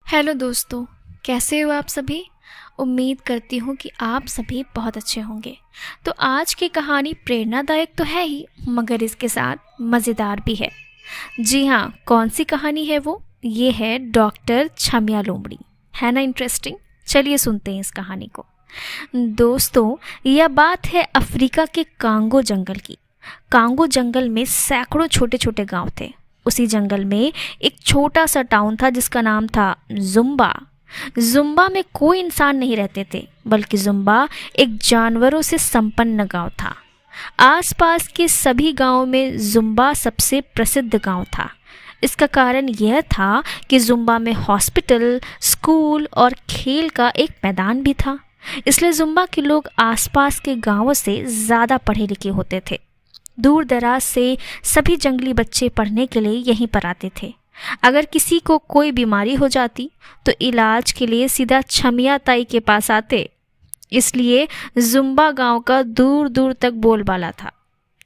Hello दोस्तों, कैसे हो आप सभी। उम्मीद करती हूँ कि आप सभी बहुत अच्छे होंगे। तो आज की कहानी प्रेरणादायक तो है ही, मगर इसके साथ मज़ेदार भी है। जी हाँ, कौन सी कहानी है वो? ये है डॉक्टर छमिया लोमड़ी। है ना इंटरेस्टिंग? चलिए सुनते हैं इस कहानी को। दोस्तों, यह बात है अफ्रीका के कांगो जंगल की। कांगो जंगल में सैकड़ों छोटे छोटे गांव थे। उसी जंगल में एक छोटा सा टाउन था जिसका नाम था जुम्बा। जुम्बा में कोई इंसान नहीं रहते थे, बल्कि जुम्बा एक जानवरों से संपन्न गांव था। आसपास के सभी गांवों में जुम्बा सबसे प्रसिद्ध गांव था। इसका कारण यह था कि जुम्बा में हॉस्पिटल, स्कूल और खेल का एक मैदान भी था। इसलिए जुम्बा के लोग आसपास के गांवों से ज़्यादा पढ़े लिखे होते थे। दूर दराज से सभी जंगली बच्चे पढ़ने के लिए यहीं पर आते थे। अगर किसी को कोई बीमारी हो जाती तो इलाज के लिए सीधा छमिया ताई के पास आते। इसलिए जुम्बा गांव का दूर दूर तक बोलबाला था।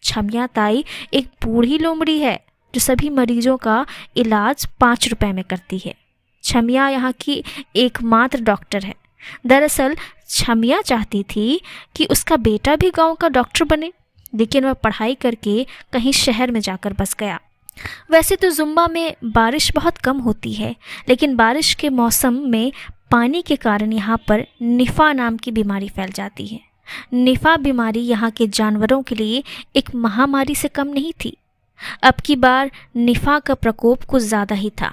छमिया ताई एक बूढ़ी लोमड़ी है जो सभी मरीजों का इलाज 5 रुपए में करती है। छमिया यहाँ की एकमात्र डॉक्टर है। दरअसल छमिया चाहती थी कि उसका बेटा भी गांव का डॉक्टर बने, लेकिन वह पढ़ाई करके कहीं शहर में जाकर बस गया। वैसे तो जुम्बा में बारिश बहुत कम होती है, लेकिन बारिश के मौसम में पानी के कारण यहाँ पर निफा नाम की बीमारी फैल जाती है। निफा बीमारी यहाँ के जानवरों के लिए एक महामारी से कम नहीं थी। अब की बार निफा का प्रकोप कुछ ज़्यादा ही था।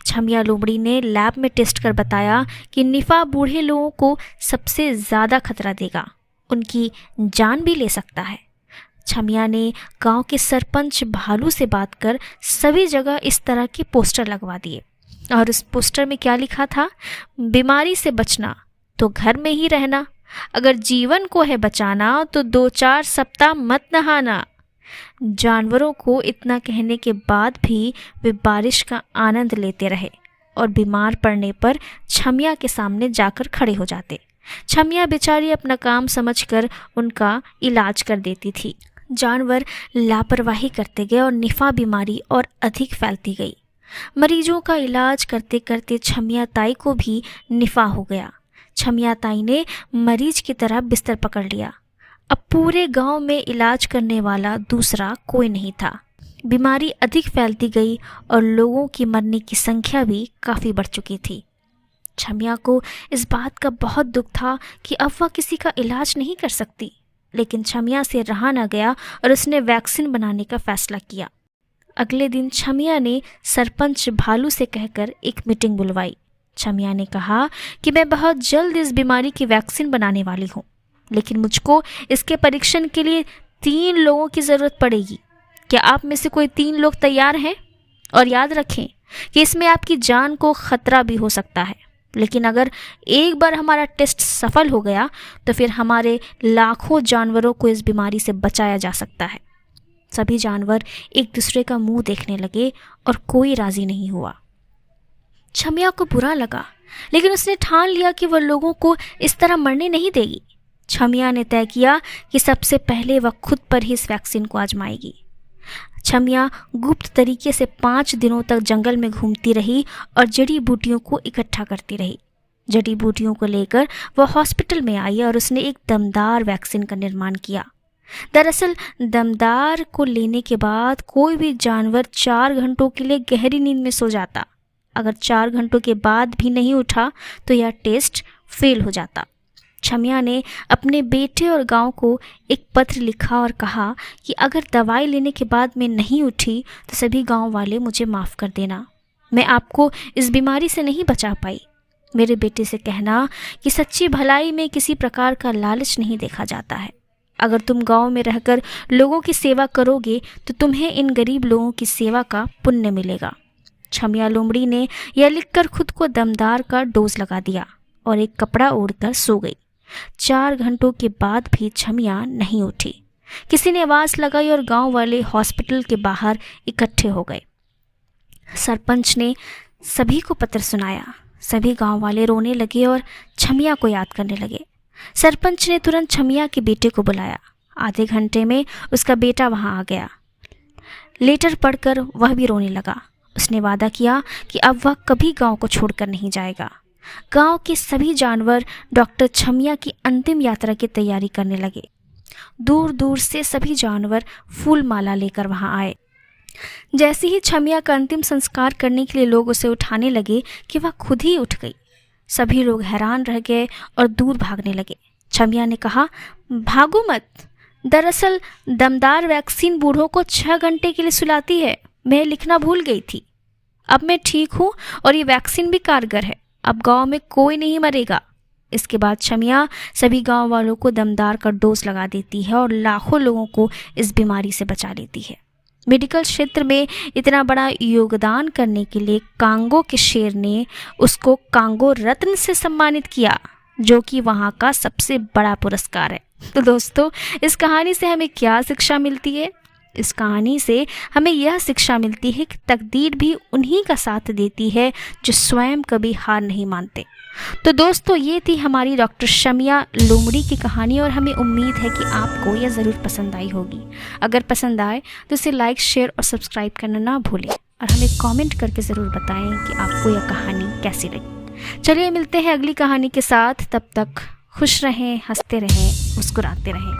छमिया लोमड़ी ने लैब में टेस्ट कर बताया कि निफा बूढ़े लोगों को सबसे ज़्यादा खतरा देगा, उनकी जान भी ले सकता है। छमिया ने गांव के सरपंच भालू से बात कर सभी जगह इस तरह के पोस्टर लगवा दिए। और उस पोस्टर में क्या लिखा था? बीमारी से बचना तो घर में ही रहना, अगर जीवन को है बचाना तो 2-4 सप्ताह मत नहाना। जानवरों को इतना कहने के बाद भी वे बारिश का आनंद लेते रहे और बीमार पड़ने पर छमिया के सामने जाकर खड़े हो जाते। छमिया बेचारी अपना काम समझकर उनका इलाज कर देती थी। जानवर लापरवाही करते गए और निफा बीमारी और अधिक फैलती गई। मरीजों का इलाज करते करते छमिया ताई को भी निफा हो गया। छमिया ताई ने मरीज की तरह बिस्तर पकड़ लिया। अब पूरे गांव में इलाज करने वाला दूसरा कोई नहीं था। बीमारी अधिक फैलती गई और लोगों की मरने की संख्या भी काफ़ी बढ़ चुकी थी। छमिया को इस बात का बहुत दुख था कि अब वह किसी का इलाज नहीं कर सकती, लेकिन छमिया से रहा न गया और उसने वैक्सीन बनाने का फैसला किया। अगले दिन छमिया ने सरपंच भालू से कहकर एक मीटिंग बुलवाई। छमिया ने कहा कि मैं बहुत जल्द इस बीमारी की वैक्सीन बनाने वाली हूँ, लेकिन मुझको इसके परीक्षण के लिए 3 लोगों की ज़रूरत पड़ेगी। क्या आप में से कोई 3 लोग तैयार हैं? और याद रखें कि इसमें आपकी जान को खतरा भी हो सकता है, लेकिन अगर एक बार हमारा टेस्ट सफल हो गया तो फिर हमारे लाखों जानवरों को इस बीमारी से बचाया जा सकता है। सभी जानवर एक दूसरे का मुंह देखने लगे और कोई राजी नहीं हुआ। छमिया को बुरा लगा, लेकिन उसने ठान लिया कि वह लोगों को इस तरह मरने नहीं देगी। छमिया ने तय किया कि सबसे पहले वह खुद पर ही इस वैक्सीन को आजमाएगी। छमिया गुप्त तरीके से 5 दिनों तक जंगल में घूमती रही और जड़ी बूटियों को इकट्ठा करती रही। जड़ी बूटियों को लेकर वह हॉस्पिटल में आई और उसने एक दमदार वैक्सीन का निर्माण किया। दरअसल दमदार को लेने के बाद कोई भी जानवर 4 घंटों के लिए गहरी नींद में सो जाता। अगर 4 घंटों के बाद भी नहीं उठा तो यह टेस्ट फेल हो जाता। छमिया ने अपने बेटे और गांव को एक पत्र लिखा और कहा कि अगर दवाई लेने के बाद मैं नहीं उठी तो सभी गांव वाले मुझे माफ़ कर देना। मैं आपको इस बीमारी से नहीं बचा पाई। मेरे बेटे से कहना कि सच्ची भलाई में किसी प्रकार का लालच नहीं देखा जाता है। अगर तुम गांव में रहकर लोगों की सेवा करोगे तो तुम्हें इन गरीब लोगों की सेवा का पुण्य मिलेगा। छमिया लोमड़ी ने यह लिखकर खुद को दमदार का डोज लगा दिया और एक कपड़ा ओढ़कर सो गई। 4 घंटों के बाद भी छमिया नहीं उठी। किसी ने आवाज़ लगाई और गांव वाले हॉस्पिटल के बाहर इकट्ठे हो गए। सरपंच ने सभी को पत्र सुनाया। सभी गांव वाले रोने लगे और छमिया को याद करने लगे। सरपंच ने तुरंत छमिया के बेटे को बुलाया। आधे घंटे में उसका बेटा वहां आ गया। लेटर पढ़कर वह भी रोने लगा उसने वादा किया कि अब वह कभी गांव को छोड़कर नहीं जाएगा। गांव के सभी जानवर डॉक्टर छमिया की अंतिम यात्रा की तैयारी करने लगे। दूर दूर से सभी जानवर फूल माला लेकर वहां आए। जैसे ही छमिया का अंतिम संस्कार करने के लिए लोग उसे उठाने लगे कि वह खुद ही उठ गई। सभी लोग हैरान रह गए और दूर भागने लगे। छमिया ने कहा, भागो मत, दरअसल दमदार वैक्सीन बूढ़ों को 6 घंटे के लिए सुलाती है। मैं लिखना भूल गई थी। अब मैं ठीक हूँ और ये वैक्सीन भी कारगर है। अब गांव में कोई नहीं मरेगा। इसके बाद छमिया सभी गांव वालों को दमदार का डोज लगा देती है और लाखों लोगों को इस बीमारी से बचा लेती है। मेडिकल क्षेत्र में इतना बड़ा योगदान करने के लिए कांगो के शेर ने उसको कांगो रत्न से सम्मानित किया, जो कि वहाँ का सबसे बड़ा पुरस्कार है। तो दोस्तों, इस कहानी से हमें क्या शिक्षा मिलती है? इस कहानी से हमें यह शिक्षा मिलती है कि तकदीर भी उन्हीं का साथ देती है जो स्वयं कभी हार नहीं मानते। तो दोस्तों, ये थी हमारी डॉक्टर शमिया लोमड़ी की कहानी और हमें उम्मीद है कि आपको यह ज़रूर पसंद आई होगी। अगर पसंद आए तो इसे लाइक, शेयर और सब्सक्राइब करना ना भूलें और हमें कमेंट करके ज़रूर बताएं कि आपको यह कहानी कैसी लगी। चलिए मिलते हैं अगली कहानी के साथ। तब तक खुश रहें, हंसते रहें, मुस्कुराते रहें।